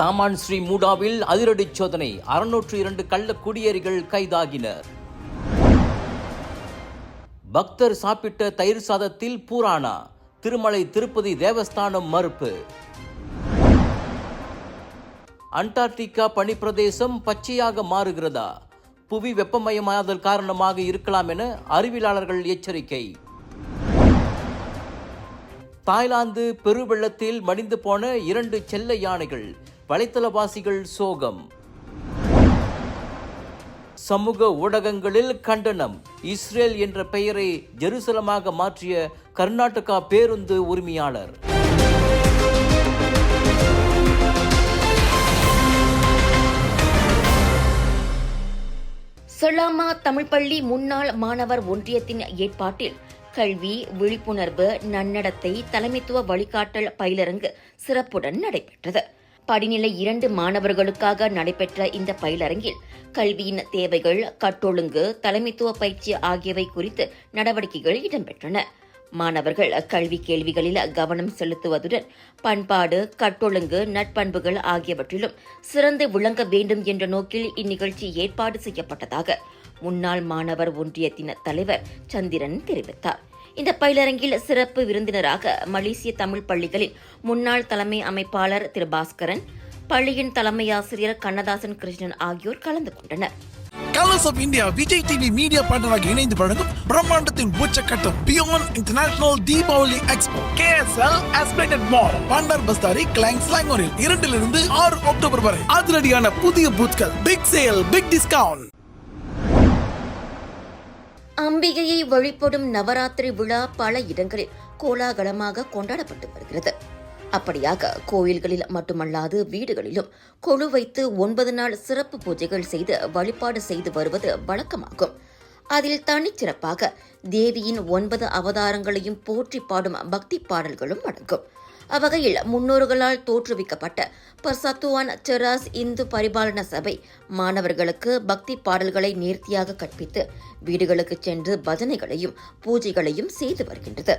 Taman Sri மூடாவில் அதிரடி சோதனை 602 கள்ள குடியேறிகள் கைதாகினர். பக்தர் சாப்பிட்ட தயிர் சாதத்தில் பூரானா, திருமலை திருப்பதி தேவஸ்தானம் மறுப்பு. அண்டார்டிகா பனிப்பிரதேசம் பச்சையாக மாறுகிறதா? புவி வெப்பமயமாதல் காரணமாக இருக்கலாம் என அறிவியலாளர்கள் எச்சரிக்கை. தாய்லாந்து பெருவெள்ளத்தில் மடிந்து போன 2 செல்ல யானைகள், வலைத்தளவாசிகள் சோகம். சமூக ஊடகங்களில் கண்டனம். இஸ்ரேல் என்ற பெயரை ஜெருசலமாக மாற்றிய கர்நாடகா பேருந்து உரிமையாளர். செலாமா தமிழ்ப்பள்ளி முன்னாள் மாணவர் ஒன்றியத்தின் ஏற்பாட்டில் கல்வி, விழிப்புணர்வு, நன்னடத்தை, தலைமைத்துவ வழிகாட்டல் பயிலரங்கு சிறப்புடன் நடைபெற்றது. படிநிலை 2 மாணவர்களுக்காக நடைபெற்ற இந்த பயிலரங்கில் கல்வியின் தேவைகள், கட்டொழுங்கு, தலைமைத்துவ பயிற்சி ஆகியவை குறித்து நடவடிக்கைகள் இடம்பெற்றன. மாணவர்கள் கல்வி கேள்விகளில் கவனம் செலுத்துவதுடன் பண்பாடு, கட்டொழுங்கு, நட்பண்புகள் ஆகியவற்றிலும் சிறந்து விளங்க வேண்டும் என்ற நோக்கில் இந்நிகழ்ச்சி ஏற்பாடு செய்யப்பட்டதாக முன்னாள் மாணவர் ஒன்றியத்தின் தலைவர் சந்திரன் தெரிவித்தார். இந்த பயிலரங்கில் சிறப்பு விருந்தினராக மலேசிய தமிழ் பள்ளிகளின் முன்னாள் தலைமை அமைப்பாளர் திரு பாஸ்கரன், பள்ளியின் தலைமை ஆசிரியர் கண்ணதாசன் கிருஷ்ணன் ஆகியோர் கலந்து கொண்டனர். Colors of India Vijay TV media பார்ட்னராக இணைந்து வழங்கும் பிரம்மாண்டத்தின் உச்சக்கட்டம் beyond international Deepavali expo KSL Esplanade mall Bandar Bestari Klang ஸ்லாங்கோரில் 2 to 6 அக்டோபர் வரை அதிரடியான புதிய பூத்கள், பிக் சேல், பிக் டிஸ்கவுண்ட். அம்பிகையை வழிபடும் நவராத்திரி விழா பல இடங்களில் கோலாகலமாக கொண்டாடப்பட்டு வருகிறது. அப்படியாக கோயில்களில் மட்டுமல்லாது வீடுகளிலும் கொலு வைத்து 9 நாள் சிறப்பு பூஜைகள் செய்து வழிபாடு செய்து வருவது வழக்கமாகும். அதில் தனிச்சிறப்பாக தேவியின் 9 அவதாரங்களையும் போற்றி பாடும் பக்தி பாடல்களும் அடங்கும். அவ்வகையில் முன்னோர்களால் தோற்றுவிக்கப்பட்ட பர்சத்துவான் செராஸ் இந்து பரிபாலன சபை மாணவர்களுக்கு பக்தி பாடல்களை நேர்த்தியாக கற்பித்து வீடுகளுக்கு சென்று பஜனைகளையும் பூஜைகளையும் செய்து வருகின்றது.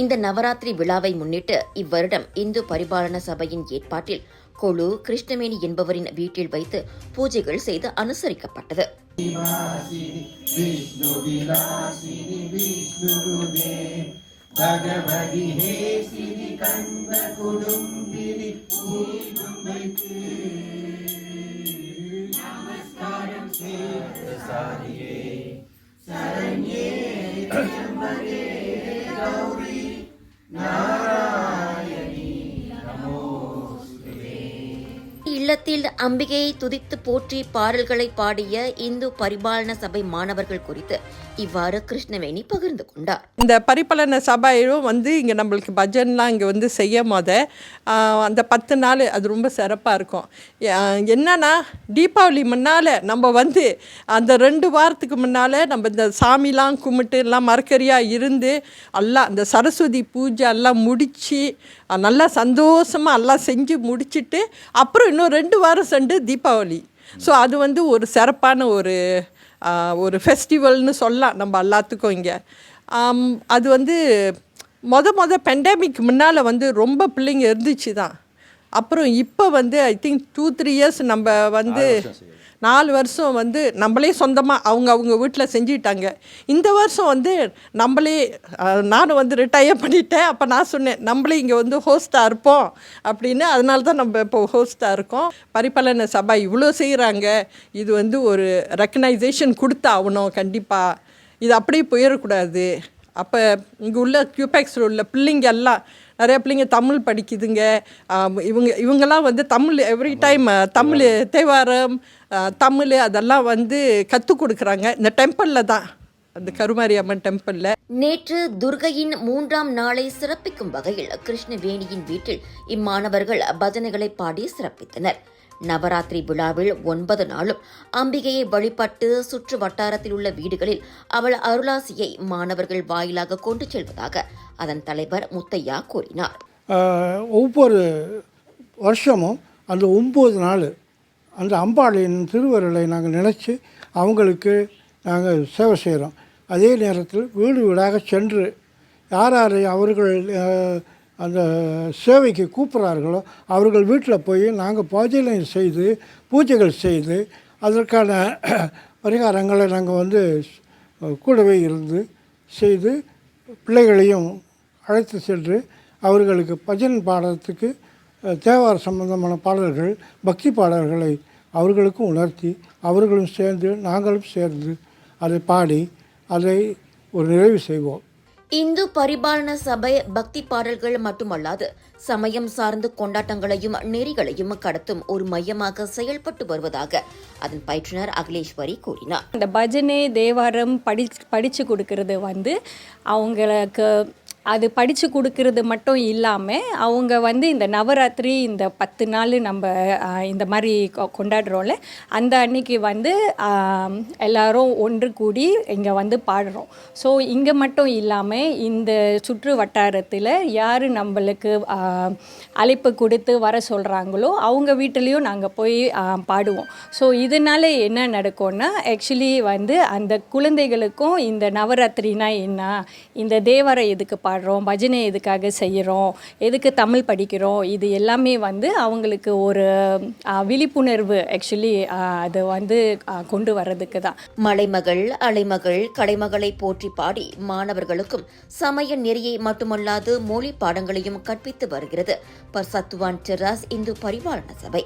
இந்த நவராத்திரி விழாவை முன்னிட்டு இவ்வருடம் இந்து பரிபாலன சபையின் ஏற்பாட்டில் கொலு கிருஷ்ணவேணி என்பவரின் வீட்டில் வைத்து பூஜைகள் செய்து அனுசரிக்கப்பட்டது. भगवति हे सिरि कन्द कुडुम्बिनि पूर्वम्बैके नमस्कारं श्रीसारिये शरण्ये त्र्यम्बके गौरी नारायणी नमोस्तुते. இல்லத்தில் அம்பிகையை துதித்து போற்றி பாடல்களை பாடிய இந்து பரிபாலன சபை மாணவர்கள் குறித்து இவ்வாறு கிருஷ்ணவேணி பகிர்ந்து கொண்டார். இந்த பரிபாலன சபையும் இங்கே நம்மளுக்கு பஜன்லாம் இங்கே செய்யும் போது அந்த 10 நாள் அது ரொம்ப சிறப்பாக இருக்கும். என்னன்னா தீபாவளி முன்னால் நம்ம அந்த 2 வாரத்துக்கு முன்னால் நம்ம இந்த சாமிலாம் கும்பிட்டு எல்லாம் மரக்கறியாக இருந்து எல்லாம் அந்த சரஸ்வதி பூஜை எல்லாம் முடித்து நல்லா சந்தோஷமாக எல்லாம் செஞ்சு முடிச்சுட்டு அப்புறம் இன்னும் 2 வாரம் சென்று தீபாவளி. ஸோ அது ஒரு சிறப்பான ஒரு ஃபெஸ்டிவல்னு சொல்லலாம் நம்ம எல்லாத்துக்கும் இங்கே. அது மொத பெண்டமிக் முன்னால் ரொம்ப பிள்ளைங்க இருந்துச்சு தான். அப்புறம் இப்போ ஐ திங்க் 2-3 இயர்ஸ் நம்ம 4 வருஷம் நம்மளே சொந்தமாக அவங்க வீட்டில் செஞ்சுட்டாங்க. இந்த வருஷம் நம்மளே நானும் ரிட்டையர் பண்ணிட்டேன். அப்போ நான் சொன்னேன் நம்மளே இங்கே ஹோஸ்ட்டாக இருப்போம் அப்படின்னு. அதனால தான் நம்ம இப்போ ஹோஸ்ட்டாக இருக்கோம். பரிபாலன சபை இவ்வளோ செய்கிறாங்க. இது ஒரு ரெக்கனைசேஷன் கொடுத்தாகணும் கண்டிப்பாக. இது அப்படியே போயிடக்கூடாது. அப்போ இங்கே உள்ள கியூபெக்ஸில் உள்ள பிள்ளைங்க எல்லாம் நிறைய பிள்ளைங்க தமிழ் படிக்குதுங்க. இவங்கெல்லாம் தமிழ் எவ்ரி டைம் தமிழ் தேவாரம் தமிழ் அதெல்லாம் கற்றுக் கொடுக்குறாங்க இந்த டெம்பிளில் தான், அந்த கருமாரி அம்மன் டெம்பிளில். நேற்று துர்கையின் 3ஆம் நாளை சிறப்பிக்கும் வகையில் கிருஷ்ணவேணியின் வீட்டில் இம்மாணவர்கள் பஜனைகளை பாடி சிறப்பித்தனர். நவராத்திரி விழாவில் 9 நாளும் அம்பிகையை வழிபட்டு சுற்று வட்டாரத்தில் உள்ள வீடுகளில் அவள் அருளாசியை மாணவர்கள் வாயிலாக கொண்டு செல்வதாக அதன் தலைவர் முத்தையா கூறினார். ஒவ்வொரு வருஷமும் அந்த 9 நாள் அந்த அம்பாளின் திருவருளை நாங்கள் நினைச்சு அவங்களுக்கு நாங்கள் சேவை செய்கிறோம். அதே நேரத்தில் வீடு வீடாக சென்று யார் அவர்கள் அந்த சேவைக்கு கூப்பிட்றார்களோ அவர்கள் வீட்டில் போய் நாங்கள் பரிசீலனை செய்து பூஜைகள் செய்து அதற்கான பரிகாரங்களை நாங்கள் வந்து கூடவே இருந்து செய்து பிள்ளைகளையும் அழைத்து சென்று அவர்களுக்கு பஜன் பாடத்துக்கு தேவார சம்பந்தமான பாடல்கள் பக்தி பாடல்களை அவர்களுக்கும் உணர்த்தி அவர்களும் சேர்ந்து நாங்களும் சேர்ந்து அதை பாடி அதை ஒரு நிறைவு செய்வோம். இந்து பரிபாலன சபை பக்தி பாடல்கள் மட்டுமல்லாது சமயம் சார்ந்த கொண்டாட்டங்களையும் நெறிகளையும் கடத்தும் ஒரு மையமாக செயல்பட்டு வருவதாக அதன் பயிற்றுனர் அகிலேஸ்வரி கூறினார். இந்த பஜனை தேவாரம் படிச்சு கொடுக்கறது வந்து அவங்களுக்கு அது படித்து கொடுக்கறது மட்டும் இல்லாமல் அவங்க வந்து இந்த நவராத்திரி இந்த 10 நாள் நம்ம இந்த மாதிரி கொண்டாடுறோம்ல, அந்த அன்னைக்கு வந்து எல்லாரும் ஒன்று கூடி இங்கே வந்து பாடுறோம். ஸோ இங்கே மட்டும் இல்லாமல் இந்த சுற்று வட்டாரத்தில் யார் நம்மளுக்கு அழைப்பு கொடுத்து வர சொல்கிறாங்களோ அவங்க வீட்டிலையும் நாங்கள் போய் பாடுவோம். ஸோ இதனால் என்ன நடக்கும்னா ஆக்சுவலி வந்து அந்த குழந்தைகளுக்கும் இந்த நவராத்திரினா என்ன, இந்த தேவாரம் எதுக்கு பாடுறோம், பஜனை எதுக்காக செய்கிறோம், எதுக்கு தமிழ் படிக்கிறோம், இது எல்லாமே வந்து அவங்களுக்கு ஒரு விழிப்புணர்வு ஆக்சுவலி அது வந்து கொண்டு வர்றதுக்கு தான். மலைமகள் அலைமகள் கலைமகளை போற்றி பாடி மாணவர்களுக்கும் சமய நெறியை மட்டுமல்லாது மொழி பாடங்களையும் கற்பித்து வருகிறது பர்சத்துவான் டெராஸ் இந்து பரிபாலன சபை.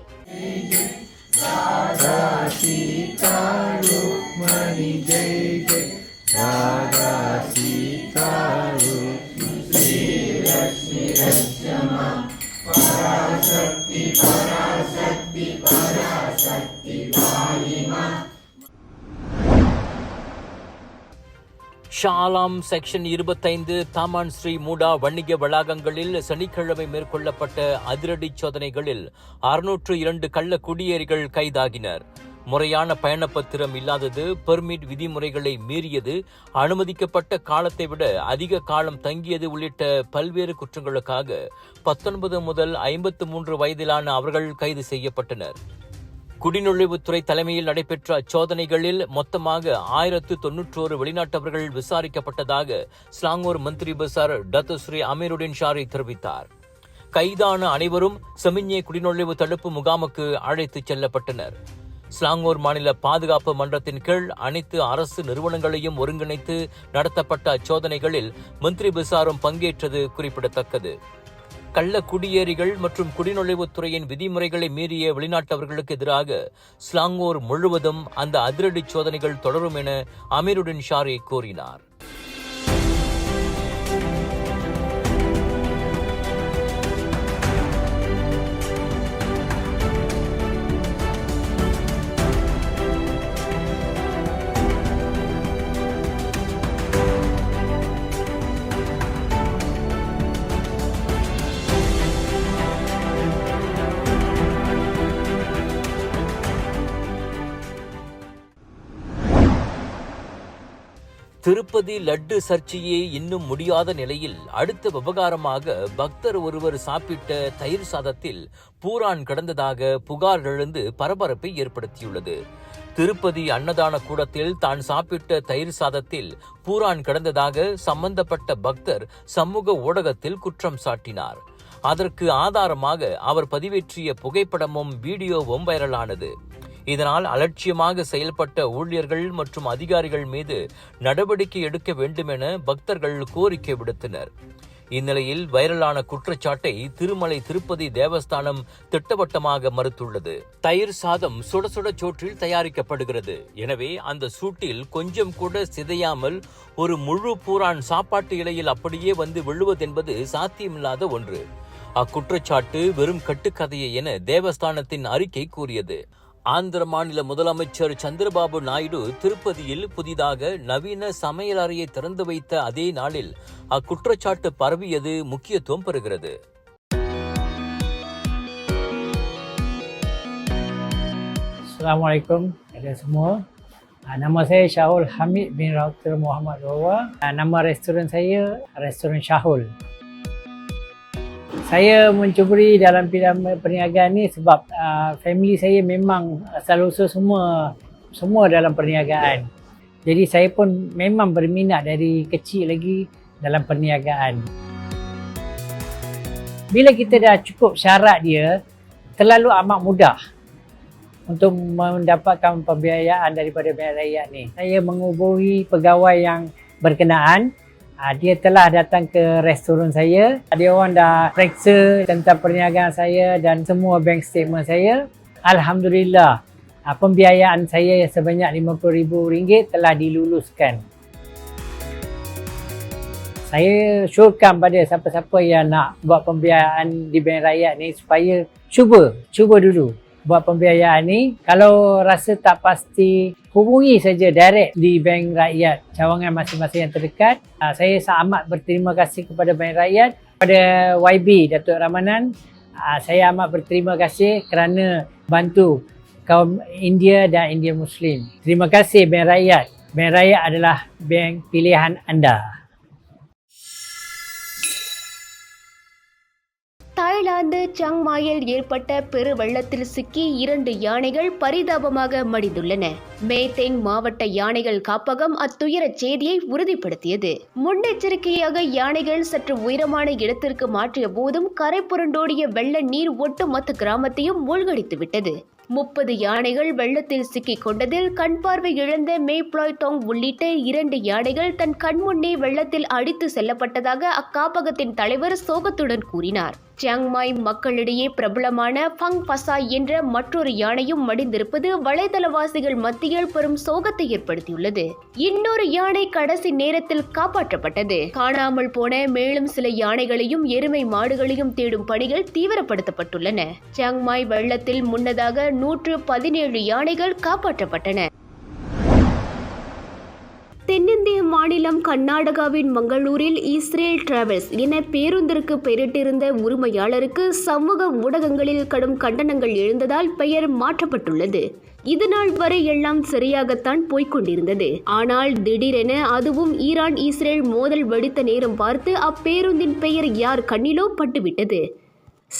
ஷாலாம் செக்ஷன் 25 தாமான் ஸ்ரீ மூடா வணிக வளாகங்களில் சனிக்கிழமை மேற்கொள்ளப்பட்ட அதிரடி சோதனைகளில் 602 கள்ள குடியேறிகள் கைதாகினர். முறையான பயணப்பத்திரம் இல்லாதது, பெர்மிட் விதிமுறைகளை மீறியது, அனுமதிக்கப்பட்ட காலத்தை விட அதிக காலம் தங்கியது உள்ளிட்ட பல்வேறு குற்றங்களுக்காக 19 முதல் 53 வயதிலான அவர்கள் கைது செய்யப்பட்டனர். குடிநுழைவுத்துறை தலைமையில் நடைபெற்ற அச்சோதனைகளில் மொத்தமாக 1091 வெளிநாட்டவர்கள் விசாரிக்கப்பட்டதாக ஸ்லாங்கூர் மந்திரி பசார் டத்துஸ்ரீ அமீருடின் ஷாரி தெரிவித்தார். கைதான அனைவரும் செமிஞ்ஞே குடிநுழைவு தடுப்பு முகாமுக்கு அழைத்துச் செல்லப்பட்டனர். ஸ்லாங்கூர் மாநில பாதுகாப்பு மன்றத்தின் கீழ் அனைத்து அரசு நிறுவனங்களையும் ஒருங்கிணைத்து நடத்தப்பட்ட அச்சோதனைகளில் மந்திரி பசாரும் பங்கேற்றது குறிப்பிடத்தக்கது. கள்ள குடியேறிகள் மற்றும் குடிநுழைவுத்துறையின் விதிமுறைகளை மீறிய வெளிநாட்டவர்களுக்கு எதிராக ஸ்லாங்கூர் முழுவதும் அந்த அதிரடி சோதனைகள் தொடரும் என அமீருடின் ஷாரி கூறினார். திருப்பதி லட்டு சர்ச்சையே இன்னும் முடியாத நிலையில் அடுத்த விவகாரமாக பக்தர் ஒருவர் சாப்பிட்ட தயிர் சாதத்தில் பூரான் கிடந்ததாக புகார் எழுந்து பரபரப்பை ஏற்படுத்தியுள்ளது. திருப்பதி அன்னதான கூடத்தில் தான் சாப்பிட்ட தயிர் சாதத்தில் பூரான் கிடந்ததாக சம்பந்தப்பட்ட பக்தர் சமூக ஊடகத்தில் குற்றம் சாட்டினார். அதற்கு ஆதாரமாக அவர் பதிவேற்றிய புகைப்படமும் வீடியோவும் வைரலானது. இதனால் அலட்சியமாக செயல்பட்ட ஊழியர்கள் மற்றும் அதிகாரிகள் மீது நடவடிக்கை எடுக்க வேண்டும் என பக்தர்கள் கோரிக்கை விடுத்தனர். இந்நிலையில் வைரலான குற்றச்சாட்டை திருமலை திருப்பதி தேவஸ்தானம் திட்டவட்டமாக மறுத்துள்ளது. தயிர் சாதம் சுட சுட சோற்றில் தயாரிக்கப்படுகிறது. எனவே அந்த சூட்டில் கொஞ்சம் கூட சிதையாமல் ஒரு முழு பூரான் சாப்பாட்டு இலையில் அப்படியே வந்து விழுவதென்பது சாத்தியமில்லாத ஒன்று. அக்குற்றச்சாட்டு வெறும் கட்டுக்கதையே என தேவஸ்தானத்தின் அறிக்கை கூறியது. ஆந்திர மாநில முதலமைச்சர் சந்திரபாபு நாயுடு திருப்பதியில் புதிதாக நவீன சமையல் அறையை திறந்து வைத்த அதே நாளில் அக்குற்றச்சாட்டு பரவியது முக்கியத்துவம் பெறுகிறது. Assalamualaikum kepada semua. Nama saya Syahul Hamid bin Dr. Muhammad Rawa. Nama restoran saya Restoran Syahul. Saya mencuburi dalam bidang perniagaan ni sebab family saya memang asal-usul semua dalam perniagaan. Jadi saya pun memang berminat dari kecil lagi dalam perniagaan. Bila kita dah cukup syarat dia, terlalu amat mudah untuk mendapatkan pembiayaan daripada bank rakyat ni. Saya menghubungi pegawai yang berkenaan. Dia telah datang ke restoran saya. Dia orang dah periksa tentang perniagaan saya dan semua bank statement saya. Alhamdulillah, pembiayaan saya sebanyak RM50,000 telah diluluskan. Saya syorkan pada siapa-siapa yang nak buat pembiayaan di bank rakyat ni supaya cuba dulu buat pembiayaan ni. Kalau rasa tak pasti, hubungi saja direct di bank rakyat cawangan masing-masing yang terdekat. Saya amat berterima kasih kepada bank rakyat, kepada YB Datuk Ramanan. Saya amat berterima kasih kerana bantu kaum India dan India Muslim. Terima kasih bank rakyat. Bank rakyat adalah bank pilihan anda. Thailand சாங்மாயில் ஏற்பட்ட பெரு வெள்ளத்தில் சிக்கி 2 யானைகள் பரிதாபமாக மடிந்துள்ளன. மேத்தேங் மாவட்ட யானைகள் காப்பகம் அத்துயர செய்தியை உறுதிப்படுத்தியது. முன்னெச்சரிக்கையாக யானைகள் சற்று உயரமான இடத்திற்கு மாற்றிய போதும் கரை புரண்டோடிய வெள்ள நீர் ஒட்டுமொத்த கிராமத்தையும் மூழ்கடித்து விட்டது. 30 யானைகள் வெள்ளத்தில் சிக்கிக் கொண்டதில் கண் பார்வை இழந்த மேப்ளாய் டோங் உள்ளிட்ட 2 யானைகள் தன் கண்முன்னே வெள்ளத்தில் அடித்து செல்லப்பட்டதாக அக்காப்பகத்தின் தலைவர் சோகத்துடன் கூறினார். சியாங்மாய் மக்களிடையே பிரபலமான ஃபங் பசா என்ற மற்றொரு யானையும் மடிந்திருப்பது வலைதளவாசிகள் மத்தியில் பெரும் சோகத்தை ஏற்படுத்தியுள்ளது. இன்னொரு யானை கடைசி நேரத்தில் காப்பாற்றப்பட்டது. காணாமல் போன மேலும் சில யானைகளையும் எருமை மாடுகளையும் தேடும் பணிகள் தீவிரப்படுத்தப்பட்டுள்ளன. சியாங்மாய் வெள்ளத்தில் முன்னதாக 117 யானைகள் காப்பாற்றப்பட்டன. தென்னிந்திய மாநிலம் கர்நாடகாவின் மங்களூரில் இஸ்ரேல் டிராவல்ஸ் என பேருந்திற்கு பெயரிட்டிருந்த உரிமையாளருக்கு சமூக ஊடகங்களில் கடும் கண்டனங்கள் எழுந்ததால் பெயர் மாற்றப்பட்டுள்ளது. இதுநாள் வரை எல்லாம் சரியாகத்தான் போய்கொண்டிருந்தது. ஆனால் திடீரென அதுவும் ஈரான் இஸ்ரேல் மோதல் வெடித்த நேரம் பார்த்து அப்பேருந்தின் பெயர் யார் கண்ணிலோ பட்டுவிட்டது.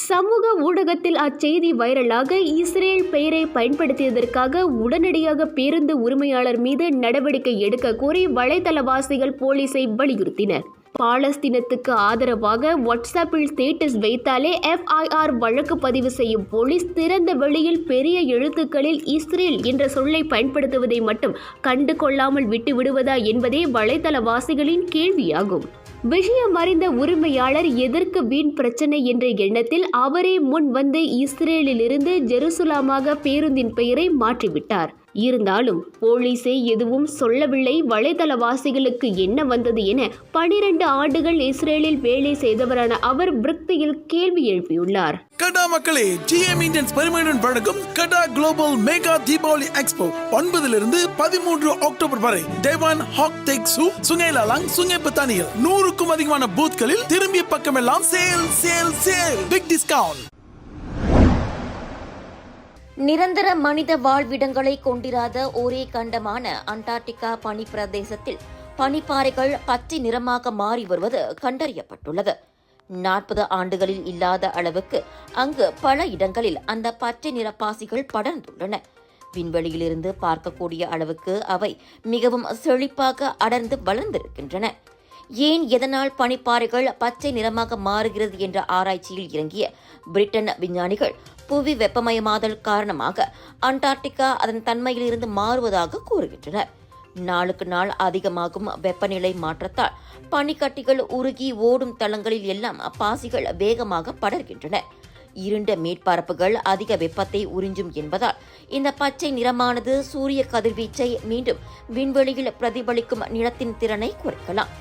சமூக ஊடகத்தில் அச்செய்தி வைரலாக இஸ்ரேல் பெயரை பயன்படுத்தியதற்காக உடனடியாக பேருந்து உரிமையாளர் மீது நடவடிக்கை எடுக்க கோரி வலைதளவாசிகள் போலீஸை வலியுறுத்தினர். பாலஸ்தீனத்துக்கு ஆதரவாக வாட்ஸ்அப்பில் ஸ்டேட்டஸ் வைத்தாலே FIR வழக்கு பதிவு செய்யும் போலீஸ் திறந்த வெளியில் பெரிய எழுத்துக்களில் இஸ்ரேல் என்ற சொல்லை பயன்படுத்துவதை மட்டும் கண்டு கொள்ளாமல் விட்டு விடுவதா என்பதே வலைதளவாசிகளின் கேள்வியாகும். விஷயம் அறிந்த உரிமையாளர் எதற்கு வீண் பிரச்சனை என்ற எண்ணத்தில் அவரே முன் வந்து இஸ்ரேலிலிருந்து ஜெருசலாமாக பேருந்தின் பெயரை மாற்றிவிட்டார். இருந்தாலும் போலீஸே எதுவும் சொல்லவில்லை. வலைதளவாசிகளுக்கு என்ன வந்தது என 12 ஆண்டுகள் இஸ்ரேலில் வேலை செய்தவரான அவர் பிரிக்தியில் கேள்வி எழுப்பியுள்ளார். கடா மக்களே, GM இந்தியன்ஸ் பெருமையுடன் வழங்கும் கடா global mega Deepavali expo 9 to 13 October வரை டேவான் ஹாக் டெக் சூ சுங்கேலாலாங் சுங்கே பத்தானியில் 100க்கும் அதிகமான பூத்களில் திரும்பிய பக்கமெல்லாம் sale sale sale big discount. நிரந்தர மனித வாழ்விடங்களை கொண்டிராத ஒரே கண்டமான அண்டார்டிகா பனி பிரதேசத்தில் பனிப்பாறைகள் பச்சை நிறமாக மாறி வருவது கண்டறியப்பட்டுள்ளது. 40 ஆண்டுகளில் இல்லாத அளவுக்கு அங்கு பல இடங்களில் அந்த பச்சை நிற பாசிகள் படர்ந்துள்ளன. விண்வெளியிலிருந்து பார்க்கக்கூடிய அளவுக்கு அவை மிகவும் செழிப்பாக அடர்ந்து வளர்ந்திருக்கின்றன. ஏன் எதனால் பனிப்பாறைகள் பச்சை நிறமாக மாறுகிறது என்ற ஆராய்ச்சியில் இறங்கிய பிரிட்டன் விஞ்ஞானிகள் புவி வெப்பமயமாதல் காரணமாக அண்டார்டிகா அதன் தன்மையிலிருந்து மாறுவதாக கூறுகின்றனர். நாளுக்கு நாள் அதிகமாகும் வெப்பநிலை மாற்றத்தால் பனிக்கட்டிகள் உருகி ஓடும் தளங்களில் எல்லாம் பாசிகள் வேகமாக படர்கின்றன. இருண்ட மேற்பரப்புகள் அதிக வெப்பத்தை உறிஞ்சும் என்பதால் இந்த பச்சை நிறமானது சூரிய கதிர்வீச்சை மீண்டும் விண்வெளியில் பிரதிபலிக்கும் நிலத்தின் திறனை குறைக்கலாம்.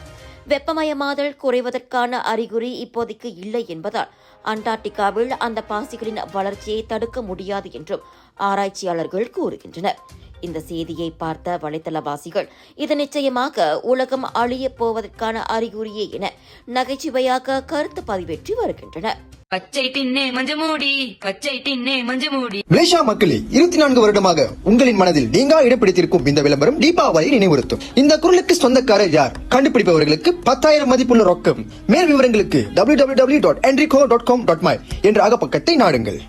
வெப்பமயமாதல் குறைவதற்கான அறிகுறி இப்போதைக்கு இல்லை என்பதால் அண்டார்டிகாவில் அந்த பாசிகளின் வளர்ச்சியை தடுக்க முடியாது என்றும் ஆராய்ச்சியாளர்கள் கூறுகின்றனர். இந்த செய்தியை பார்த்த வலைதளவாசிகள் இது நிச்சயமாக உலகம் அழியப் போவதற்கான அறிகுறியே என நகைச்சுவையாக கருத்து பதிவேற்றி வருகின்றனர். பச்சை தின்னே மஞ்சமூடி, பச்சை தின்னே மஞ்சமூடி. மலேசியா மக்களே, 24 வருடமாக உங்களின் மனதில் நீங்கா இடம் பிடித்திருக்கும் இந்த விளம்பரம் தீபாவளி நினைவுறுத்தும். இந்த குரலுக்கு சொந்தக்காரர் யார்? கண்டுபிடிப்பவர்களுக்கு 10,000 மதிப்புள்ள ரொக்கம். மேல் விவரங்களுக்கு www.enrico.com.my என்ற அகப்பக்கத்தை நாடுங்கள்.